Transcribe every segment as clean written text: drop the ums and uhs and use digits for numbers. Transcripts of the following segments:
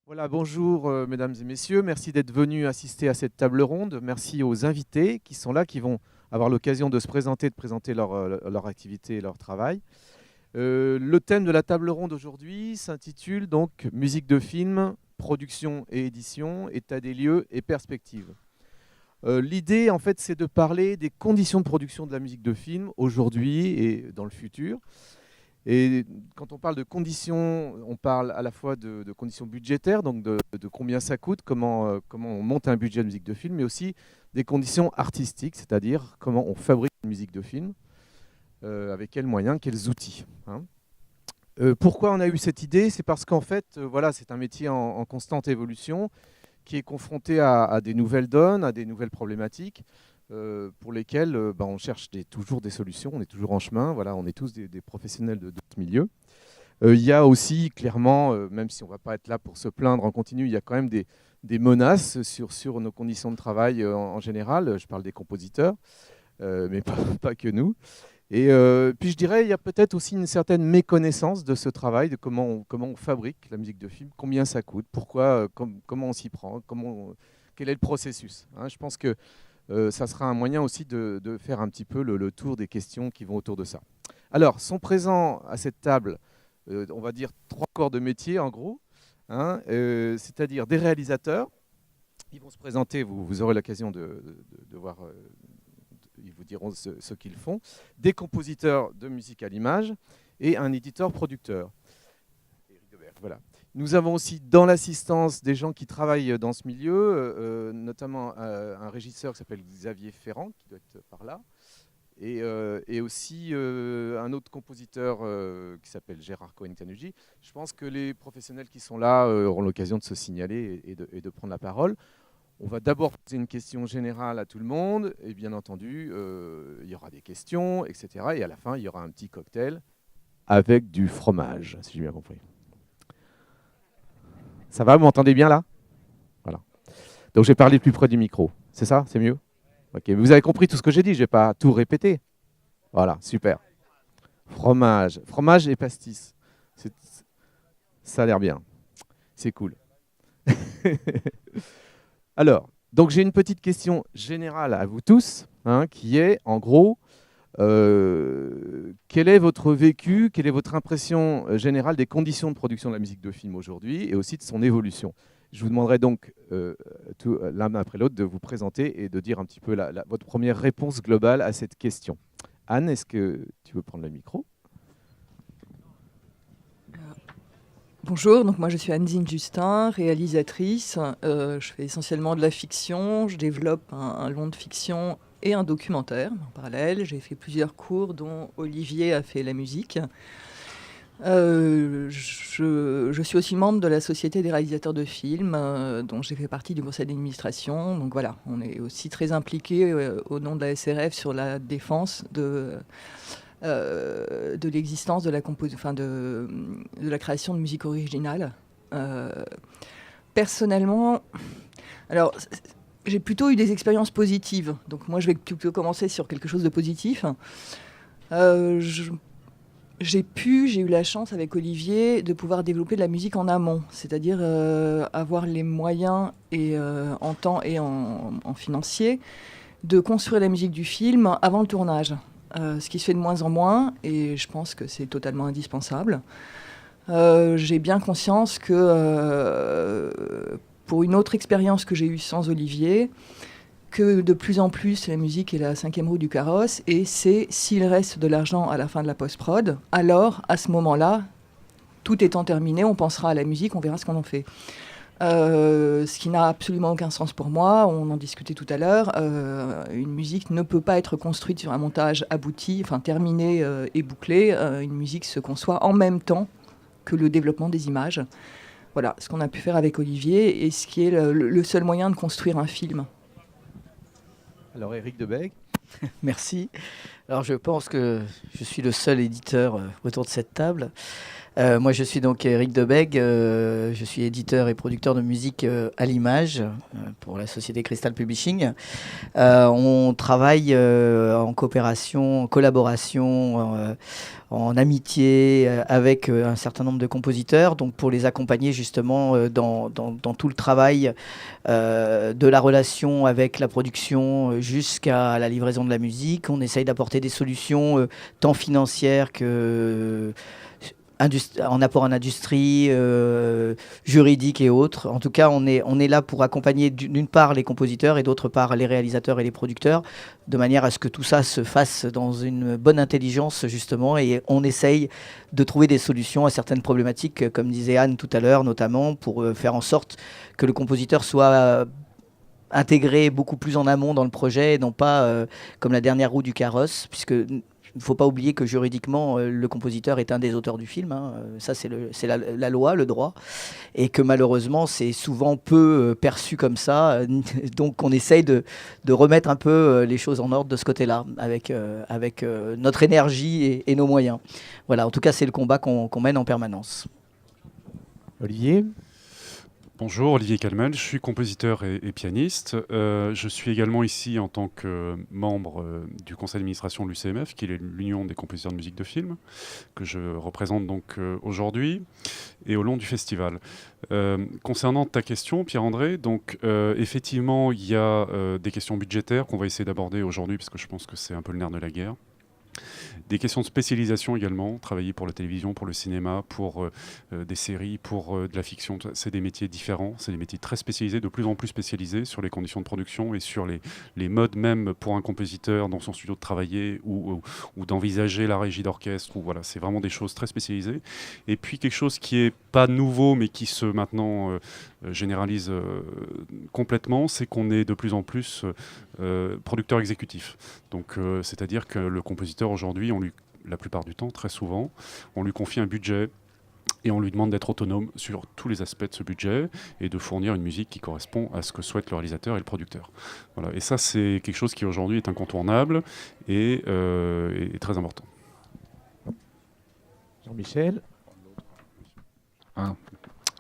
Voilà, bonjour mesdames et messieurs, merci d'être venus assister à cette table ronde. Merci aux invités qui sont là, qui vont avoir l'occasion de se présenter, de présenter leur activité et leur travail. Le thème de la table ronde aujourd'hui s'intitule donc musique de film, production et édition, état des lieux et perspectives. L'idée en fait c'est de parler des conditions de production de la musique de film aujourd'hui et dans le futur. Et quand on parle de conditions, on parle à la fois de conditions budgétaires, donc de combien ça coûte, comment on monte un budget de musique de film, mais aussi des conditions artistiques, c'est-à-dire comment on fabrique une musique de film, avec quels moyens, quels outils. Hein. Pourquoi on a eu cette idée? C'est parce qu'en fait, voilà, c'est un métier en constante évolution qui est confronté à des nouvelles donnes, à des nouvelles problématiques. Pour lesquelles on cherche toujours des solutions, on est toujours en chemin, voilà, on est tous des professionnels de ce milieu. Il y a aussi clairement, même si on ne va pas être là pour se plaindre en continu, il y a quand même des menaces sur nos conditions de travail en général. Je parle des compositeurs, mais pas que nous. Et puis je dirais, il y a peut-être aussi une certaine méconnaissance de ce travail, de comment on fabrique la musique de film, combien ça coûte, pourquoi, comment on s'y prend, quel est le processus. Hein. Je pense que ça sera un moyen aussi de faire un petit peu le tour des questions qui vont autour de ça. Alors, sont présents à cette table, on va dire, 3 corps de métier en gros, hein, c'est-à-dire des réalisateurs. Ils vont se présenter, vous aurez l'occasion de voir, ils vous diront ce qu'ils font, des compositeurs de musique à l'image et un éditeur-producteur. Voilà. Nous avons aussi dans l'assistance des gens qui travaillent dans ce milieu, notamment un régisseur qui s'appelle Xavier Ferrand, qui doit être par là, et aussi un autre compositeur qui s'appelle Gérard Cohen-Tanuji. Je pense que les professionnels qui sont là auront l'occasion de se signaler et de prendre la parole. On va d'abord poser une question générale à tout le monde, et bien entendu, il y aura des questions, etc. Et à la fin, il y aura un petit cocktail avec du fromage, si j'ai bien compris. Ça va, vous m'entendez bien là? Voilà. Donc j'ai parlé plus près du micro. C'est ça? C'est mieux? Ok. Vous avez compris tout ce que j'ai dit, je n'ai pas tout répété. Voilà, super. Fromage. Fromage et pastis. Ça a l'air bien. C'est cool. Alors, donc j'ai une petite question générale à vous tous, hein, qui est, en gros, quel est votre vécu, quelle est votre impression générale des conditions de production de la musique de film aujourd'hui et aussi de son évolution? Je vous demanderai donc, l'un après l'autre, de vous présenter et de dire un petit peu votre première réponse globale à cette question. Anne, est-ce que tu veux prendre le micro? Bonjour, donc moi je suis Anne-Zine Justin, réalisatrice. Je fais essentiellement de la fiction, je développe un long de fiction et un documentaire en parallèle. J'ai fait plusieurs cours dont Olivier a fait la musique. Je suis aussi membre de la Société des réalisateurs de films, dont j'ai fait partie du conseil d'administration. Donc voilà, on est aussi très impliqués au nom de la SRF sur la défense de l'existence de la création de musique originale. Personnellement, alors j'ai plutôt eu des expériences positives. Donc moi, je vais plutôt commencer sur quelque chose de positif. J'ai eu la chance avec Olivier de pouvoir développer de la musique en amont, c'est-à-dire avoir les moyens et en temps et en financier de construire la musique du film avant le tournage. Ce qui se fait de moins en moins, et je pense que c'est totalement indispensable. J'ai bien conscience que pour une autre expérience que j'ai eue sans Olivier, que de plus en plus la musique est la 5e roue du carrosse, et c'est s'il reste de l'argent à la fin de la post-prod, alors à ce moment-là, tout étant terminé, on pensera à la musique, on verra ce qu'on en fait. Ce qui n'a absolument aucun sens pour moi, on en discutait tout à l'heure, une musique ne peut pas être construite sur un montage abouti, enfin terminé et bouclé, une musique se conçoit en même temps que le développement des images. Voilà, ce qu'on a pu faire avec Olivier et ce qui est le seul moyen de construire un film. Alors Éric Debègue. Merci. Alors je pense que je suis le seul éditeur autour de cette table. Moi, je suis donc Eric Debeg, je suis éditeur et producteur de musique à l'image pour la société Crystal Publishing. On travaille en coopération, en collaboration, en amitié avec un certain nombre de compositeurs, donc pour les accompagner justement dans tout le travail de la relation avec la production jusqu'à la livraison de la musique. On essaye d'apporter des solutions tant financières que en apport en industrie, juridique et autres. En tout cas, on est là pour accompagner d'une part les compositeurs et d'autre part les réalisateurs et les producteurs, de manière à ce que tout ça se fasse dans une bonne intelligence, justement, et on essaye de trouver des solutions à certaines problématiques, comme disait Anne tout à l'heure, notamment pour faire en sorte que le compositeur soit intégré beaucoup plus en amont dans le projet, et non pas comme la dernière roue du carrosse, puisque il ne faut pas oublier que juridiquement, le compositeur est un des auteurs du film. Hein. Ça, c'est la loi, le droit. Et que malheureusement, c'est souvent peu perçu comme ça. Donc, on essaye de remettre un peu les choses en ordre de ce côté-là, avec notre énergie et nos moyens. Voilà, en tout cas, c'est le combat qu'on mène en permanence. Olivier ? Bonjour, Olivier Calmel, je suis compositeur et pianiste. Je suis également ici en tant que membre du conseil d'administration de l'UCMF, qui est l'Union des compositeurs de musique de film, que je représente donc aujourd'hui et au long du festival. Concernant ta question, Pierre-André, donc effectivement, il y a des questions budgétaires qu'on va essayer d'aborder aujourd'hui, parce que je pense que c'est un peu le nerf de la guerre. Des questions de spécialisation également, travailler pour la télévision, pour le cinéma, pour des séries, pour de la fiction. C'est des métiers différents, c'est des métiers très spécialisés, de plus en plus spécialisés sur les conditions de production et sur les modes même pour un compositeur dans son studio de travailler ou d'envisager la régie d'orchestre. Voilà, c'est vraiment des choses très spécialisées. Et puis quelque chose qui n'est pas nouveau mais qui se maintenant généralise complètement, c'est qu'on est de plus en plus producteur exécutif. Donc c'est-à-dire que le compositeur aujourd'hui, la plupart du temps, très souvent, on lui confie un budget et on lui demande d'être autonome sur tous les aspects de ce budget et de fournir une musique qui correspond à ce que souhaite le réalisateur et le producteur. Voilà. Et ça, c'est quelque chose qui aujourd'hui est incontournable et très important. Jean-Michel ?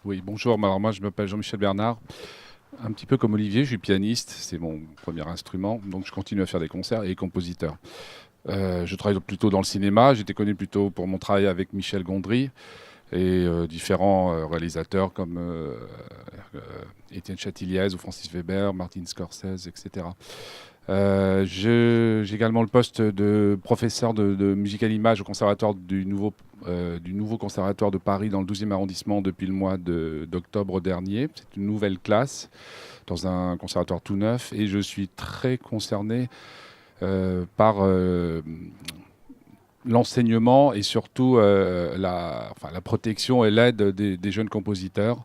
Oui, bonjour. Alors moi, je m'appelle Jean-Michel Bernard. Un petit peu comme Olivier, je suis pianiste, c'est mon premier instrument, donc je continue à faire des concerts et compositeur. Je travaille plutôt dans le cinéma, j'étais connu plutôt pour mon travail avec Michel Gondry et différents réalisateurs comme Étienne Châtilliez ou Francis Weber, Martin Scorsese, etc. J'ai également le poste de professeur de musique à l'image au conservatoire du nouveau conservatoire de Paris dans le 12e arrondissement depuis le mois d'octobre dernier. C'est une nouvelle classe dans un conservatoire tout neuf et je suis très concerné par l'enseignement et surtout la protection et l'aide des jeunes compositeurs.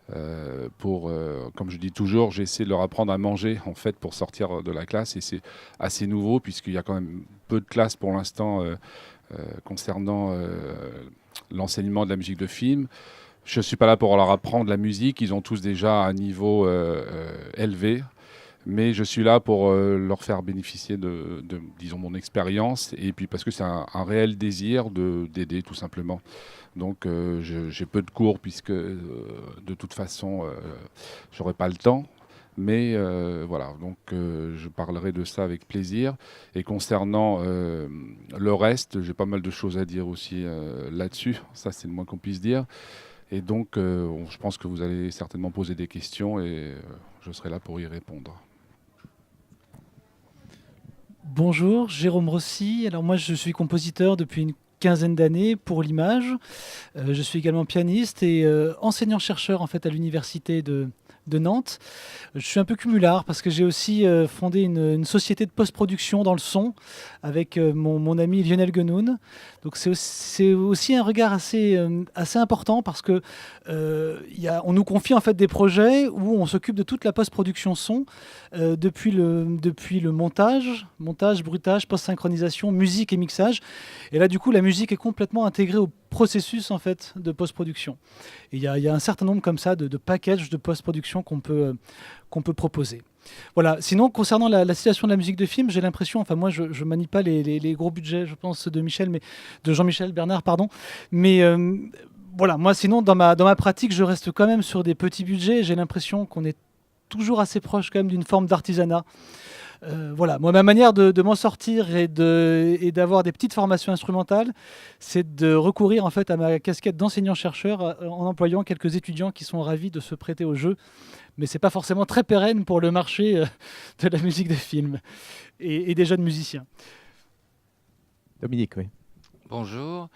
Comme je dis toujours, j'essaie de leur apprendre à manger en fait pour sortir de la classe et c'est assez nouveau puisqu'il y a quand même peu de classes pour l'instant concernant l'enseignement de la musique de film. Je ne suis pas là pour leur apprendre la musique, ils ont tous déjà un niveau élevé, mais je suis là pour leur faire bénéficier de disons, mon expérience et puis parce que c'est un réel désir d'aider tout simplement. Donc j'ai peu de cours puisque de toute façon j'aurai pas le temps. Mais voilà, donc je parlerai de ça avec plaisir. Et concernant le reste, j'ai pas mal de choses à dire aussi là-dessus. Ça, c'est le moins qu'on puisse dire. Et donc, je pense que vous allez certainement poser des questions et je serai là pour y répondre. Bonjour, Jérôme Rossi. Alors moi, je suis compositeur depuis une quinzaine d'années pour l'image. Je suis également pianiste et enseignant-chercheur en fait à l'université de Nantes. Je suis un peu cumulard parce que j'ai aussi fondé une société de post-production dans le son avec mon ami Lionel Guenoun. Donc c'est aussi un regard assez important parce que on nous confie en fait des projets où on s'occupe de toute la post-production son depuis le montage, bruitage, post-synchronisation, musique et mixage. Et là du coup la musique est complètement intégrée au processus en fait de post-production. Et il y a un certain nombre comme ça de packages de post-production qu'on peut proposer. Voilà. Sinon, concernant la situation de la musique de film, j'ai l'impression, enfin moi je manie pas les gros budgets, je pense, de Jean-Michel Bernard, pardon, mais voilà, moi sinon dans ma pratique, je reste quand même sur des petits budgets. J'ai l'impression qu'on est toujours assez proche quand même d'une forme d'artisanat. Voilà, moi ma manière de m'en sortir et d'avoir des petites formations instrumentales, c'est de recourir en fait à ma casquette d'enseignant-chercheur en employant quelques étudiants qui sont ravis de se prêter au jeu. Mais c'est pas forcément très pérenne pour le marché de la musique de film et des jeunes musiciens. Dominique, oui. Bonjour,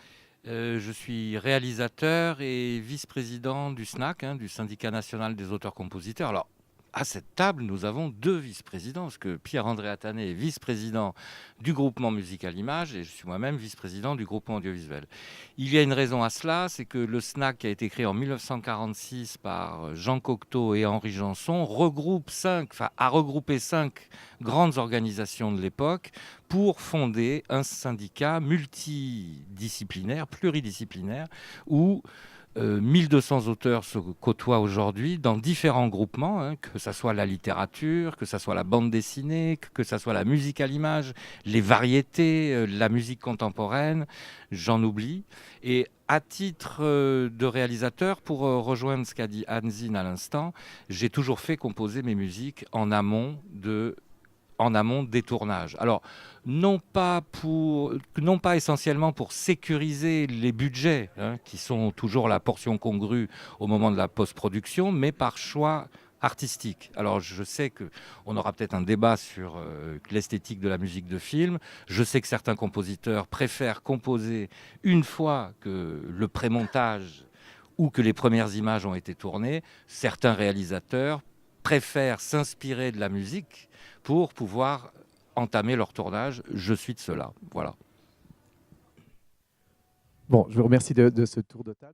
je suis réalisateur et vice-président du SNAC, du Syndicat national des auteurs-compositeurs. Alors, à cette table, nous avons 2 vice-présidents, parce que Pierre-André Attané est vice-président du groupement Musique à l'image et je suis moi-même vice-président du groupement audiovisuel. Il y a une raison à cela, c'est que le SNAC, qui a été créé en 1946 par Jean Cocteau et Henri Janson, a regroupé 5 grandes organisations de l'époque pour fonder un syndicat multidisciplinaire, pluridisciplinaire, où 1200 auteurs se côtoient aujourd'hui dans différents groupements, que ce soit la littérature, que ce soit la bande dessinée, que ce soit la musique à l'image, les variétés, la musique contemporaine, j'en oublie. Et à titre de réalisateur, pour rejoindre ce qu'a dit Anne-Zine à l'instant, j'ai toujours fait composer mes musiques en amont des tournages. Alors, non pas essentiellement pour sécuriser les budgets, qui sont toujours la portion congrue au moment de la post-production, mais par choix artistique. Alors, je sais qu'on aura peut-être un débat sur l'esthétique de la musique de film. Je sais que certains compositeurs préfèrent composer une fois que le pré-montage ou que les premières images ont été tournées. Certains réalisateurs préfèrent s'inspirer de la musique pour pouvoir entamer leur tournage. Je suis de cela. Voilà. Bon, je vous remercie de ce tour de table.